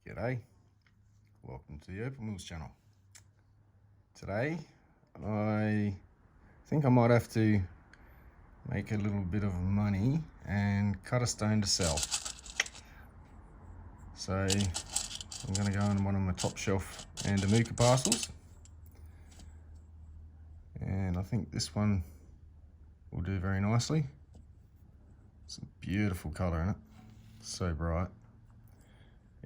G'day, welcome to the Opal channel. Today I think I might have to make a little bit of money and cut a stone to sell. So I'm going to go on one of my top shelf Andamooka parcels, and I think this one will do very nicely. It's a beautiful colour in it, so bright.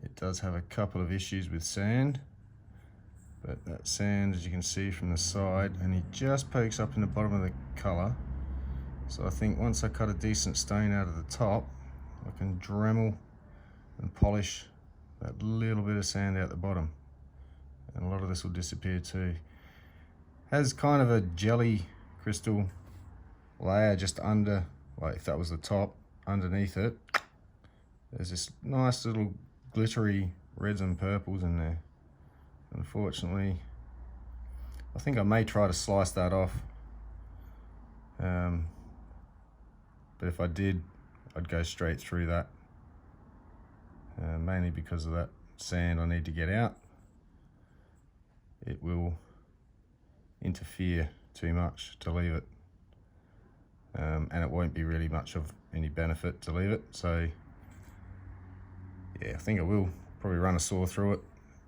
It does have a couple of issues with sand, but that sand, as you can see from the side, only just pokes up in the bottom of the colour. So I think once I cut a decent stone out of the top, I can Dremel and polish that little bit of sand out the bottom, and a lot of this will disappear too. Has kind of a jelly crystal layer just under, like if that was the top, underneath it. There's this nice little glittery reds and purples in there. Unfortunately, I think I may try to slice that off, but if I did, I'd go straight through that, mainly because of that sand I need to get out. It will interfere too much to leave it, and it won't be really much of any benefit to leave it. So yeah, I think I will probably run a saw through it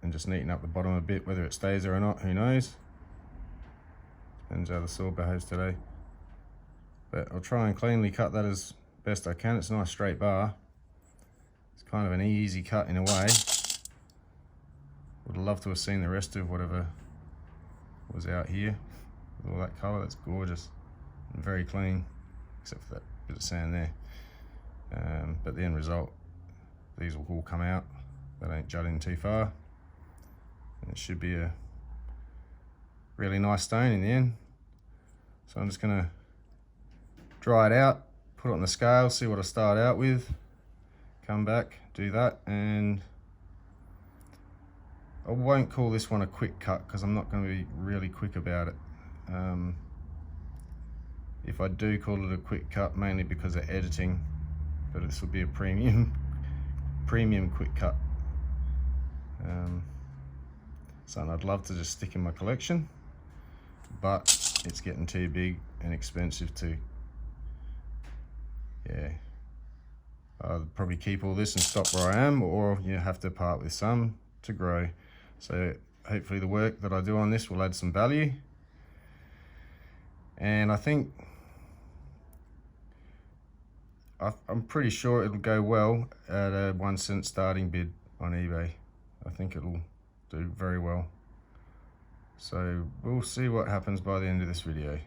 and just neaten up the bottom a bit. Whether it stays there or not, who knows? Depends how the saw behaves today. But I'll try and cleanly cut that as best I can. It's a nice straight bar. It's kind of an easy cut in a way. Would love to have seen the rest of whatever was out here with all that colour. That's gorgeous and very clean, except for that bit of sand there. But the end result, these will all come out. They don't jut in too far. And it should be a really nice stone in the end. So I'm just going to dry it out, put it on the scale, see what I start out with, come back, do that, and I won't call this one a quick cut because I'm not going to be really quick about it. If I do call it a quick cut, mainly because of editing, but this will be a premium quick cut. Something I'd love to just stick in my collection, but it's getting too big and expensive to, yeah. I'll probably keep all this and stop where I am, or you have to part with some to grow. So hopefully the work that I do on this will add some value, and I think I'm pretty sure it'll go well at a 1 cent starting bid on eBay. I think it'll do very well. So we'll see what happens by the end of this video.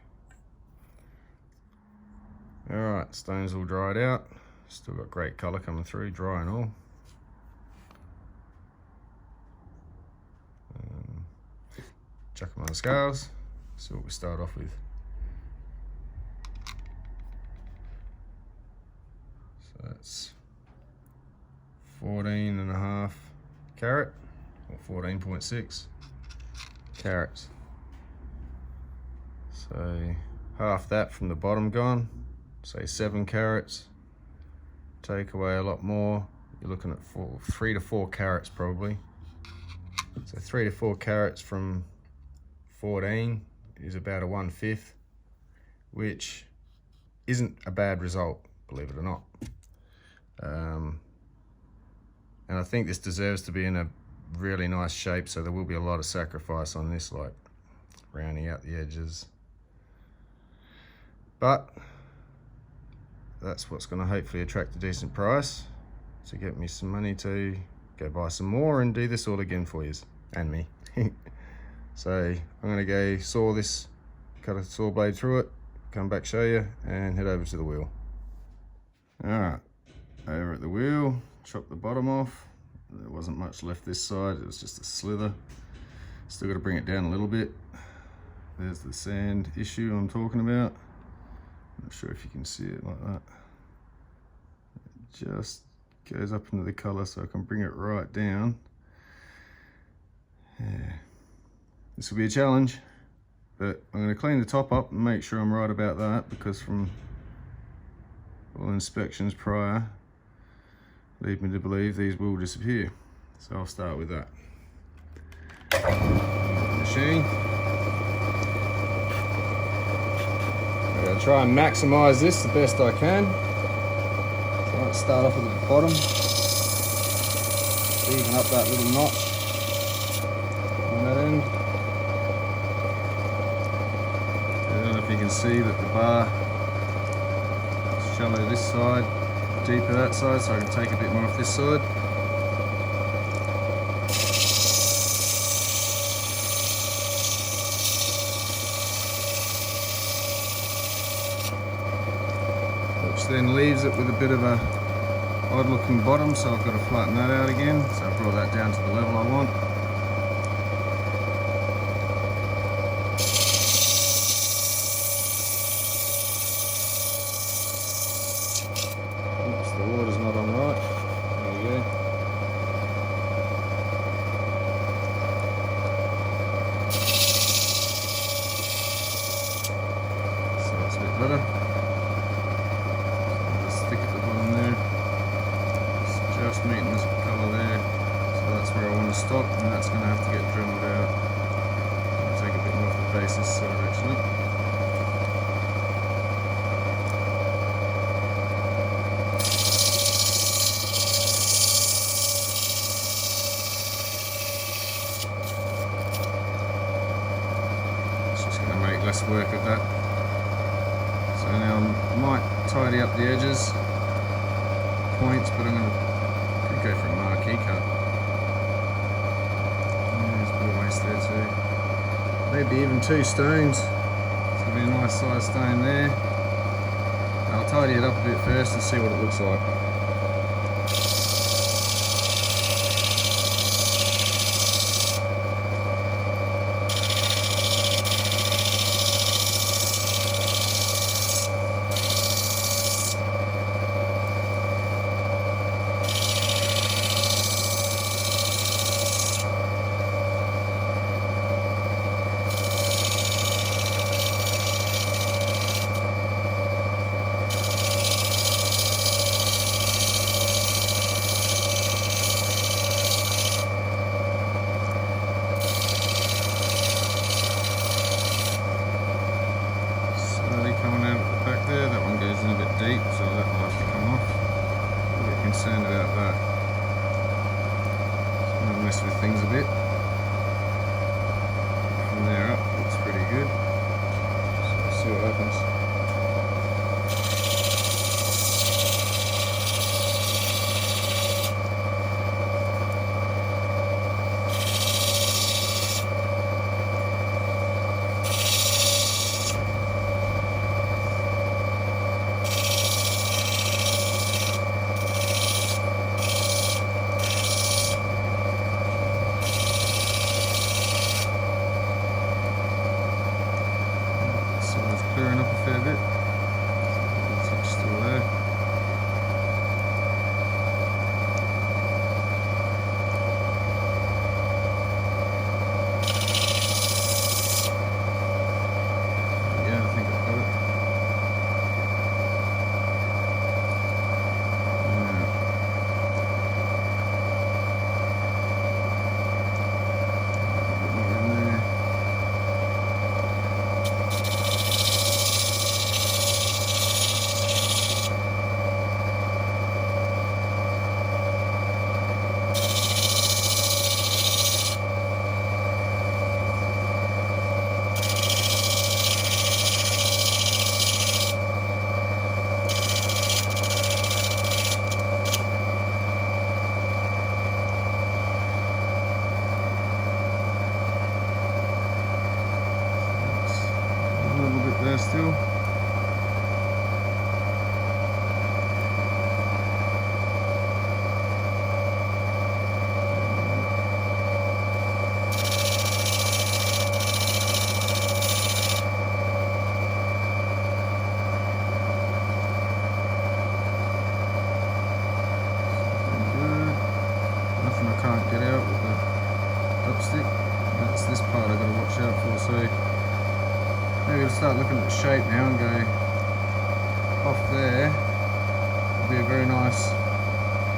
Alright, stone's all dried out. Still got great colour coming through, dry and all. Chuck them on the scales, see what we start off with. So that's 14.5 carat, or 14.6 carats. So half that from the bottom gone, say 7 carats. Take away a lot more, you're looking at 3 to 4 carats probably. So 3 to 4 carats from 14 is about a 1/5, which isn't a bad result, believe it or not. And I think this deserves to be in a really nice shape, so there will be a lot of sacrifice on this, like rounding out the edges. But that's what's going to hopefully attract a decent price to get me some money to go buy some more and do this all again for you and me. So I'm going to go saw this, cut a saw blade through it, come back, show you, and head over to the wheel. Alright, over at the wheel, chop the bottom off. There wasn't much left this side, it was just a slither. Still got to bring it down a little bit. There's the sand issue I'm talking about. Not sure if you can see it like that. It just goes up into the colour, so I can bring it right down. Yeah, this will be a challenge, but I'm going to clean the top up and make sure I'm right about that, because from all inspections prior lead me to believe these will disappear. So I'll start with that. Machine. I'm going to try and maximise this the best I can. So I'll start off at the bottom. Even up that little notch on that end. I don't know if you can see that the bar is shallow this side, deeper that side, so I can take a bit more off this side. Which then leaves it with a bit of a odd looking bottom, so I've got to flatten that out again. So I've brought that down to the level I want. Oops, the water's not on right. There we go. So that's a bit better. Just meeting this colour there, so that's where I want to stop, and that's going to have to get drilled out. I'll take a bit more off the base this side actually. It's just going to make less work of that. So now I might tidy up the edges, points, but I'm going to go for a marquee cut. There's a bit of waste there too. Maybe even 2 stones. It's going to be a nice size stone there. I'll tidy it up a bit first and see what it looks like. Deep, so that will have to come off. I'm a bit concerned about that. So I'm going to mess with things a bit. From there up, looks pretty good. So we'll see what happens. Clearing up a fair bit. Touch still there. Yeah, I think I've got it. There still. Nothing I can't get out with the dipstick. That's this part I've got to watch out for. So maybe I'll start looking at the shape now and go off there. It'll be a very nice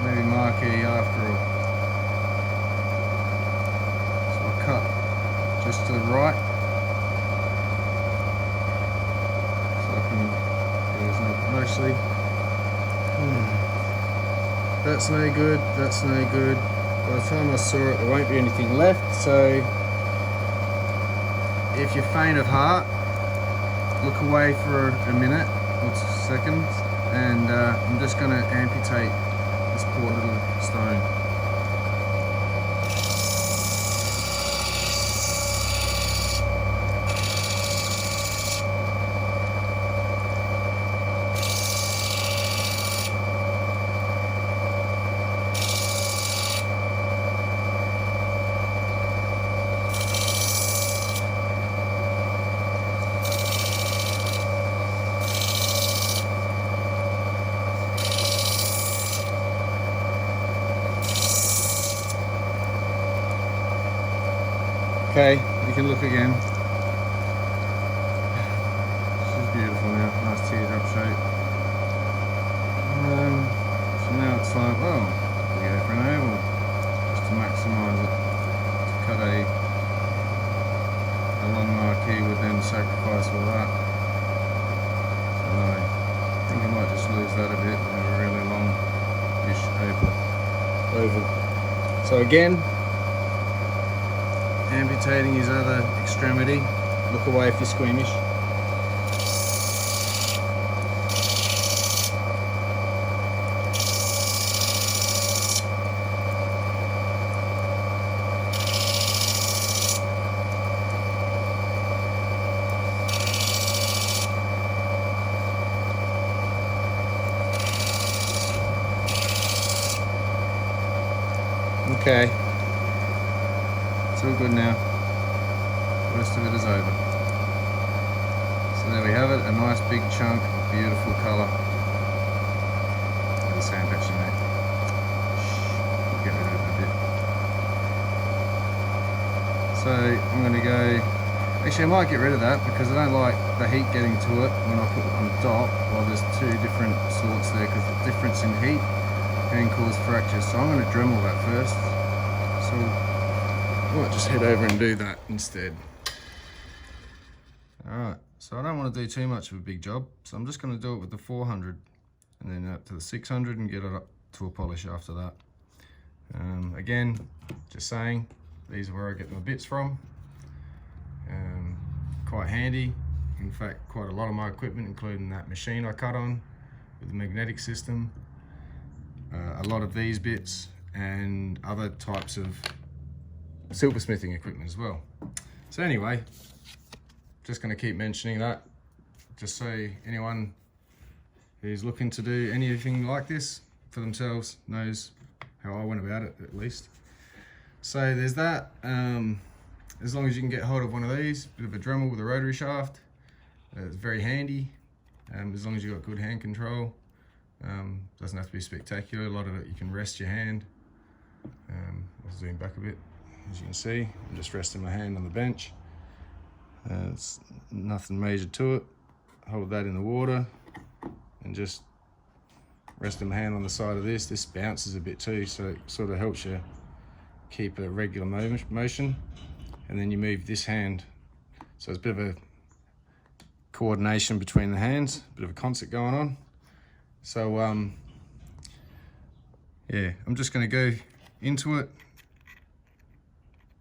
maybe marquee after all. just to the right. So I can, there's mostly, that's no good, that's no good. By the time I saw it, there won't be anything left, so if you're faint of heart, look away for a minute or seconds, and I'm just going to amputate this poor little stone. Okay, you can look again. She's beautiful now, nice teardrop shape. So now it's like, well, we go for an oval, just to maximise it. To cut a long marquee would then sacrifice all that. So no, I think I might just lose that a bit and have a really long-ish oval. So again, amputating his other extremity. Look away if you're squeamish. Okay. It's all good now. The rest of it is over. So there we have it, a nice big chunk of beautiful colour. Little sand patch in there. Get rid of it a bit. So I'm going to go, actually I might get rid of that because I don't like the heat getting to it when I put it on top while there's two different sorts there, because the difference in heat can cause fractures. So I'm going to Dremel that first. So I might just head over and do that instead. Alright, so I don't want to do too much of a big job, so I'm just going to do it with the 400 and then up to the 600 and get it up to a polish after that. Again, just saying, these are where I get my bits from. Quite handy. In fact, quite a lot of my equipment, including that machine I cut on with the magnetic system, a lot of these bits and other types of silversmithing equipment as well. So anyway, just going to keep mentioning that, just so anyone who's looking to do anything like this for themselves knows how I went about it, at least. So there's that. As long as you can get hold of one of these, bit of a Dremel with a rotary shaft, it's very handy. As long as you've got good hand control, doesn't have to be spectacular. A lot of it you can rest your hand. I'll zoom back a bit. As you can see, I'm just resting my hand on the bench. It's nothing major to it. Hold that in the water and just resting my hand on the side of this. This bounces a bit too, so it sort of helps you keep a regular motion. And then you move this hand, so it's a bit of a coordination between the hands, a bit of a concert going on. So yeah, I'm just going to go into it,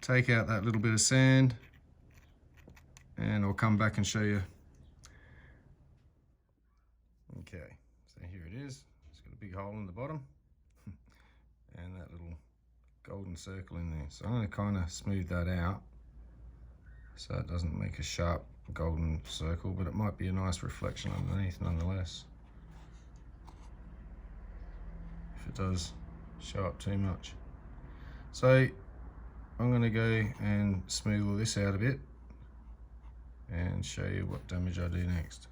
take out that little bit of sand, and I'll come back and show you. Okay, so here it is. It's got a big hole in the bottom and that little golden circle in there. So I'm going to kind of smooth that out so it doesn't make a sharp golden circle, but it might be a nice reflection underneath nonetheless, if it does show up too much. So I'm going to go and smooth all this out a bit and show you what damage I do next.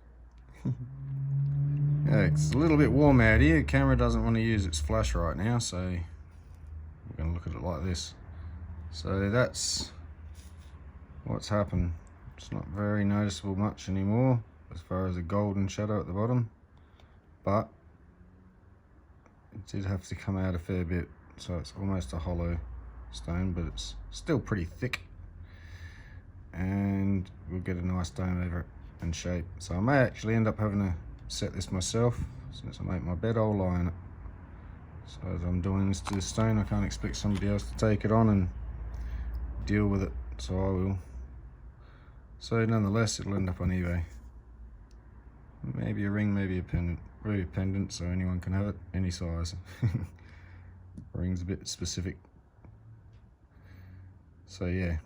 Yeah, it's a little bit warm out here. The camera doesn't want to use its flash right now, so we're going to look at it like this. So that's what's happened. It's not very noticeable much anymore as far as a golden shadow at the bottom, but it did have to come out a fair bit, so it's almost a hollow stone, but it's still pretty thick. and we'll get a nice dome over it and shape. So I may actually end up having to set this myself. Since I make my bed, I'll lie on it. So as I'm doing this to the stone, I can't expect somebody else to take it on and deal with it, so I will. So nonetheless, it'll end up on eBay. Maybe a ring, maybe a pendant. Really a pendant, so anyone can have it, any size. Ring's a bit specific. So yeah,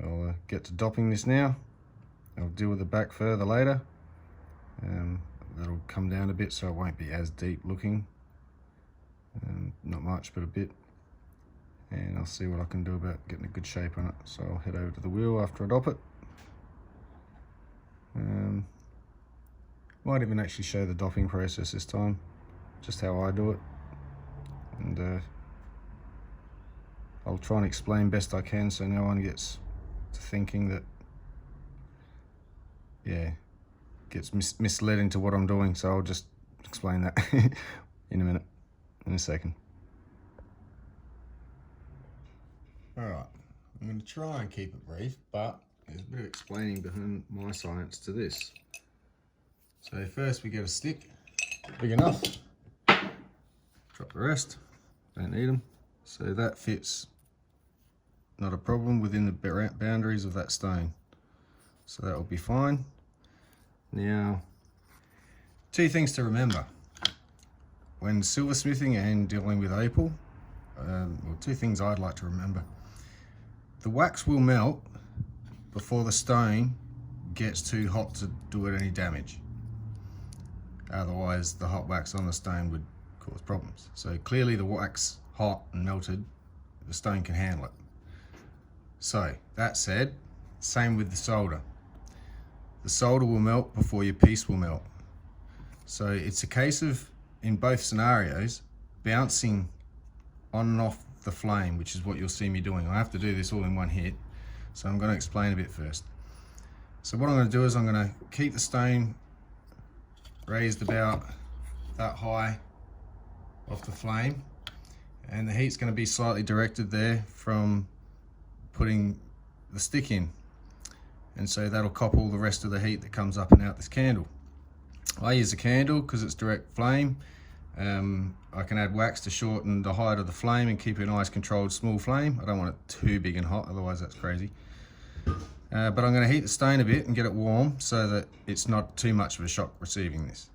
I'll get to dopping this now. I'll deal with the back further later. That'll come down a bit, so it won't be as deep looking. Not much, but a bit. And I'll see what I can do about getting a good shape on it. So I'll head over to the wheel after I dop it. Might even actually show the dopping process this time, just how I do it. And I'll try and explain best I can so no one gets to thinking that, yeah, gets misled into what I'm doing. So I'll just explain that in a minute, in a second. Alright, I'm going to try and keep it brief, but there's a bit of explaining behind my science to this. So first we get a stick, big enough, drop the rest, don't need them. So that fits, not a problem, within the boundaries of that stone. So that will be fine. Now, two things to remember. When silversmithing and dealing with opal, well, two things I'd like to remember. The wax will melt before the stone gets too hot to do it any damage. Otherwise, the hot wax on the stone would cause problems. So clearly the wax hot and melted, the stone can handle it. So that said, same with the solder. The solder will melt before your piece will melt. So it's a case of, in both scenarios, bouncing on and off the flame, which is what you'll see me doing. I have to do this all in one hit, so I'm going to explain a bit first. So what I'm going to do is I'm going to keep the stone raised about that high off the flame, and the heat's going to be slightly directed there from putting the stick in, and so that'll cop all the rest of the heat that comes up and out this candle. I use a candle because it's direct flame. I can add wax to shorten the height of the flame and keep a nice controlled small flame. I don't want it too big and hot, otherwise that's crazy. But I'm going to heat the stone a bit and get it warm so that it's not too much of a shock receiving this.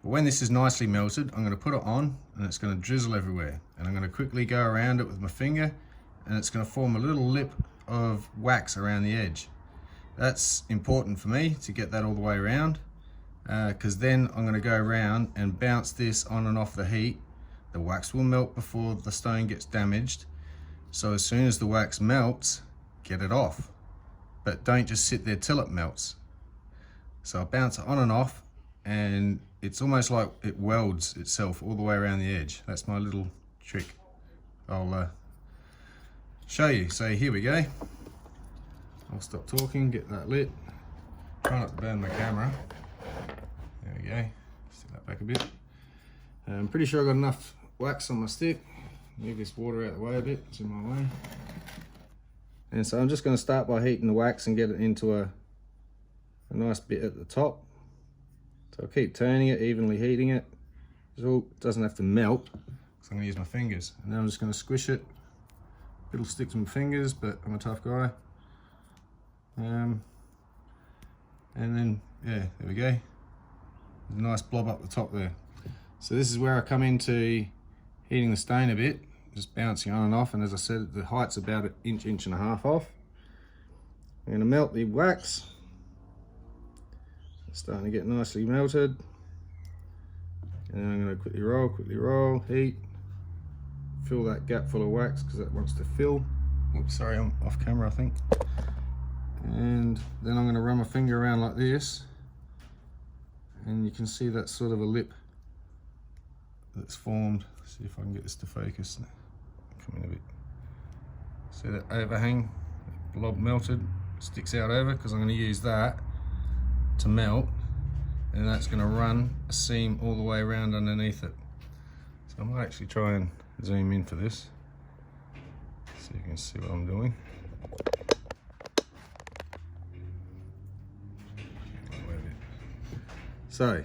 But when this is nicely melted, I'm going to put it on and it's going to drizzle everywhere. And I'm going to quickly go around it with my finger, and it's going to form a little lip of wax around the edge. That's important for me to get that all the way around, because then I'm going to go around and bounce this on and off the heat. The wax will melt before the stone gets damaged. So as soon as the wax melts, get it off. But don't just sit there till it melts. So I bounce it on and off, and it's almost like it welds itself all the way around the edge. That's my little trick. I'll show you. So here we go. I'll stop talking, get that lit. Try not to burn my camera. There we go. Stick that back a bit. I'm pretty sure I've got enough wax on my stick. Move this water out of the way a bit, it's in my way. And so I'm just going to start by heating the wax and get it into a nice bit at the top. So I'll keep turning it, evenly heating it. It doesn't have to melt, so I'm going to use my fingers. And then I'm just going to squish it. It'll stick to my fingers, but I'm a tough guy. And then, yeah, there we go. There's a nice blob up the top there. So this is where I come into heating the stone a bit, just bouncing on and off. And as I said, the height's about an inch, inch and a half off. I'm going to melt the wax. It's starting to get nicely melted. And then I'm going to quickly roll, heat. Fill that gap full of wax because that wants to fill. Oops, sorry, I'm off camera, I think. And then I'm going to run my finger around like this, and you can see that sort of a lip that's formed. See if I can get this to focus. Come in a bit. See that overhang, that blob melted, sticks out over, because I'm going to use that to melt, and that's going to run a seam all the way around underneath it. So I might actually try and zoom in for this, so you can see what I'm doing. So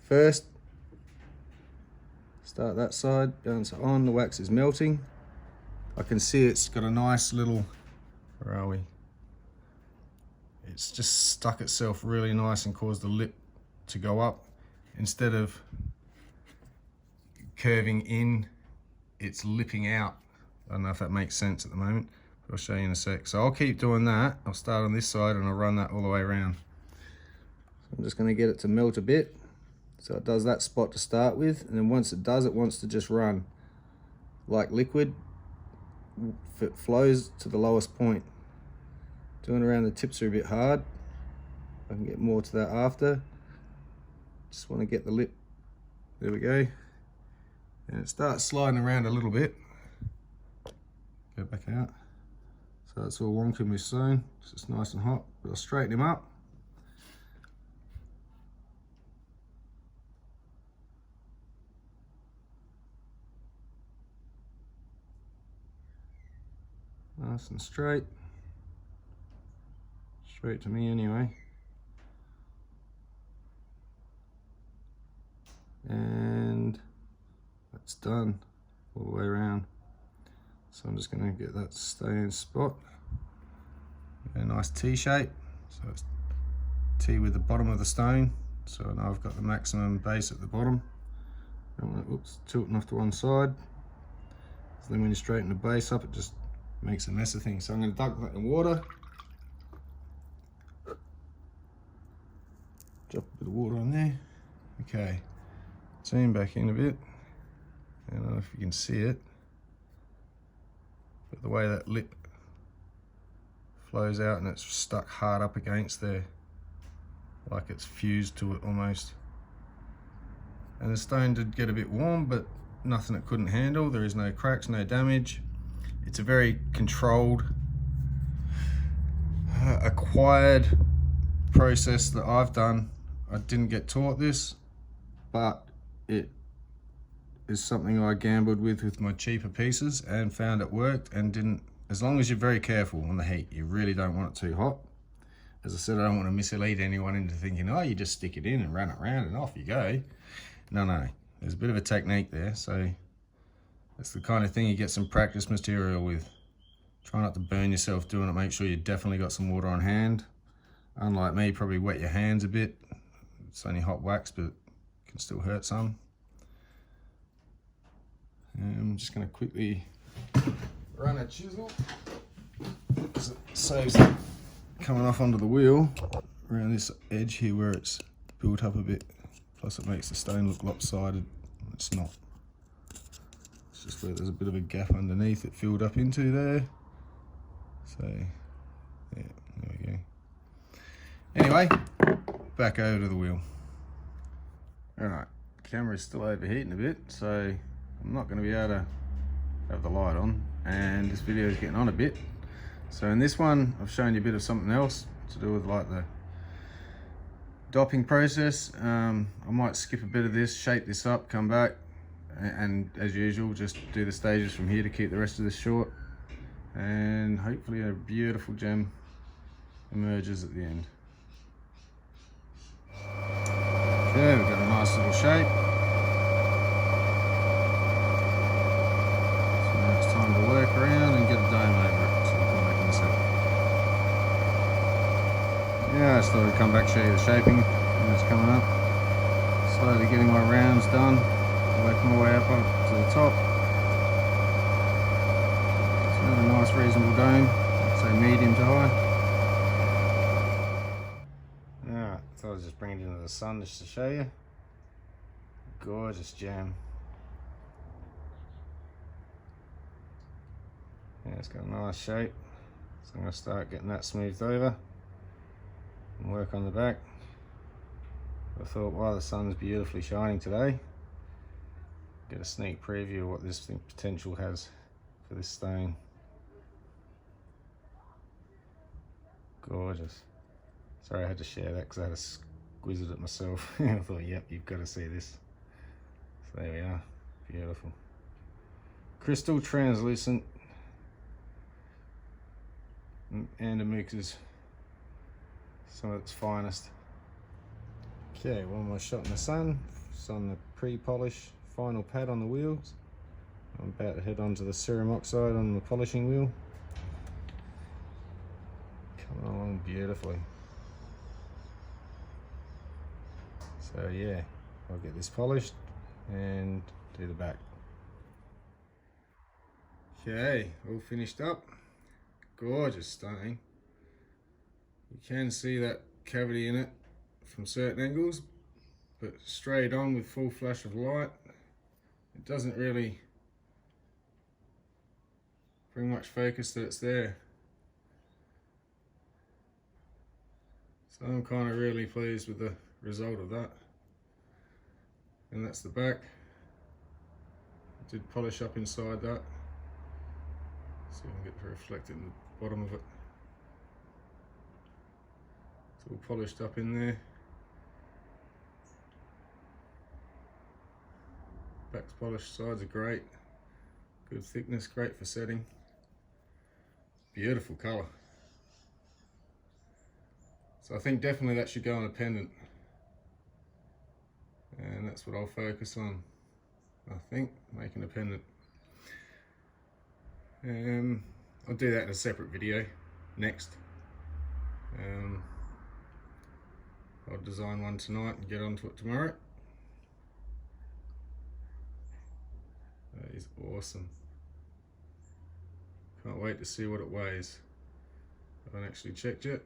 first, start that side, balance it on, the wax is melting. I can see it's got a nice little, where are we? It's just stuck itself really nice and caused the lip to go up. Instead of curving in, it's lipping out. I don't know if that makes sense at the moment, but I'll show you in a sec. So I'll keep doing that. I'll start on this side and I'll run that all the way around. So I'm just going to get it to melt a bit. So it does that spot to start with, and then once it does, it wants to just run like liquid. If it flows to the lowest point. Doing around the tips are a bit hard. I can get more to that after. Just want to get the lip. There we go. And it starts sliding around a little bit. Go back out. So it's all wonky with sewn. It's just nice and hot. But I'll straighten him up. Nice and straight. Straight to me anyway. And that's done all the way around. So I'm just going to get that to stay in spot. A nice T shape. So it's T with the bottom of the stone. So now I've got the maximum base at the bottom. Don't want it, oops, tilting off to one side. So then when you straighten the base up, it just makes a mess of things. So I'm going to dunk that in water. Drop a bit of water on there. Okay, zoom back in a bit. I don't know if you can see it, but the way that lip flows out and it's stuck hard up against there, like it's fused to it almost. And the stone did get a bit warm, but nothing it couldn't handle. There is no cracks, no damage. It's a very controlled, acquired process that I've done. I didn't get taught this, but it is something I gambled with my cheaper pieces and found it worked and didn't, as long as you're very careful on the heat. You really don't want it too hot. As I said, I don't want to mislead anyone into thinking, oh, you just stick it in and run it around and off you go. No, there's a bit of a technique there. So that's the kind of thing you get some practice material with. Try not to burn yourself doing it. Make sure you definitely got some water on hand. Unlike me, probably wet your hands a bit. It's only hot wax, but it can still hurt some. And I'm just going to quickly run a chisel, because it saves it coming off onto the wheel around this edge here where it's built up a bit. Plus it makes the stone look lopsided. It's not. It's just where there's a bit of a gap underneath it filled up into there. So, yeah, there we go. Anyway, back over to the wheel. Alright, camera's still overheating a bit, so I'm not going to be able to have the light on, and this video is getting on a bit. So in this one, I've shown you a bit of something else to do with like the dopping process. I might skip a bit of this, shape this up, come back, and as usual, just do the stages from here to keep the rest of this short. And hopefully a beautiful gem emerges at the end. Okay, we've got a nice little shape. So now it's time to work around and get a dome over it. So we'll come back in a sec. Yeah, I just thought I'd come back, show you the shaping when it's coming up. Slowly getting my rounds done, working my way up to the top. It's another nice reasonable dome, I'd say medium to high. Alright, so I'll just bring it into the sun just to show you. Gorgeous gem. Yeah, it's got a nice shape. So I'm going to start getting that smoothed over and work on the back. I thought, wow, the sun's beautifully shining today. Get a sneak preview of what this thing potential has for this stone. Gorgeous. Sorry I had to share that because I had to squeeze it myself. I thought, yep, you've got to see this. So there we are, beautiful. Crystal translucent. Andamooka's some of its finest. Okay, one more shot in the sun. It's on the pre-polish final pad on the wheels. I'm about to head on to the serum oxide on the polishing wheel. Coming along beautifully. So yeah, I'll get this polished and do the back. Okay, all finished up. Gorgeous, stunning. You can see that cavity in it from certain angles, but straight on with full flash of light, it doesn't really bring much focus that it's there. So I'm kind of really pleased with the result of that. And that's the back. I did polish up inside that, so you can get to reflect it in the bottom of it. It's all polished up in there. Back's polished, sides are great. Good thickness, great for setting. Beautiful colour. So I think definitely that should go on a pendant. And that's what I'll focus on. I think, making a pendant. I'll do that in a separate video next. I'll design one tonight and get onto it tomorrow. That is awesome. Can't wait to see what it weighs. I haven't actually checked yet.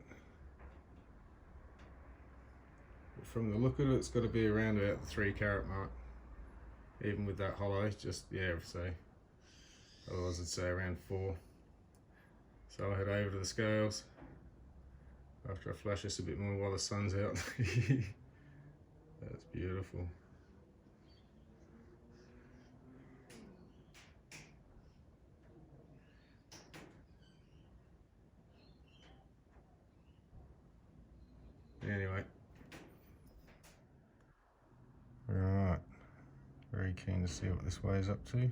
But from the look of it, it's got to be around about the 3 carat mark. Even with that hollow, just, yeah, so. Otherwise I'd say around 4. So I'll head over to the scales after I flash this a bit more while the sun's out. That's beautiful. Anyway. Right. Very keen to see what this weighs up to.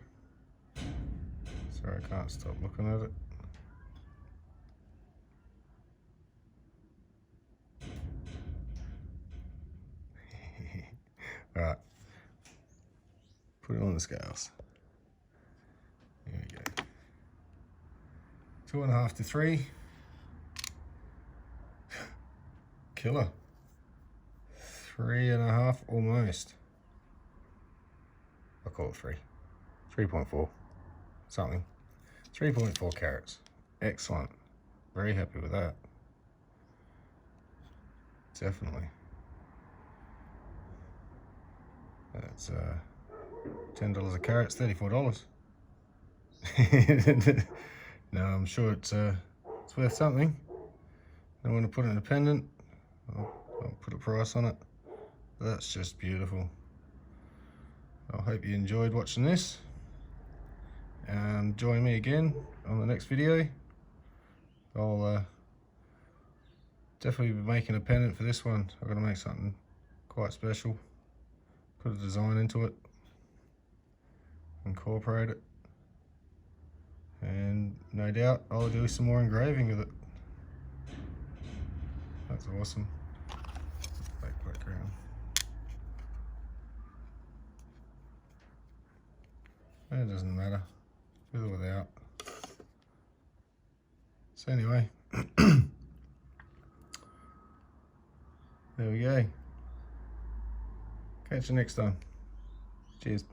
Sorry, I can't stop looking at it. Right. Put it on the scales. Here we go. 2.5 to 3. Killer. 3.5 almost. I'll call it 3. 3.4. Something. 3.4 carats. Excellent. Very happy with that. Definitely. That's $10 a carat. It's $34. No, I'm sure it's worth something. I want to put it in a pendant. I'll put a price on it. That's just beautiful. I hope you enjoyed watching this. Join me again on the next video. I'll definitely be making a pendant for this one. I've got to make something quite special. Put a design into it. Incorporate it. And no doubt I'll do some more engraving with it. That's awesome. Background. It doesn't matter, with or without. So anyway, there we go. Catch you next time. Cheers.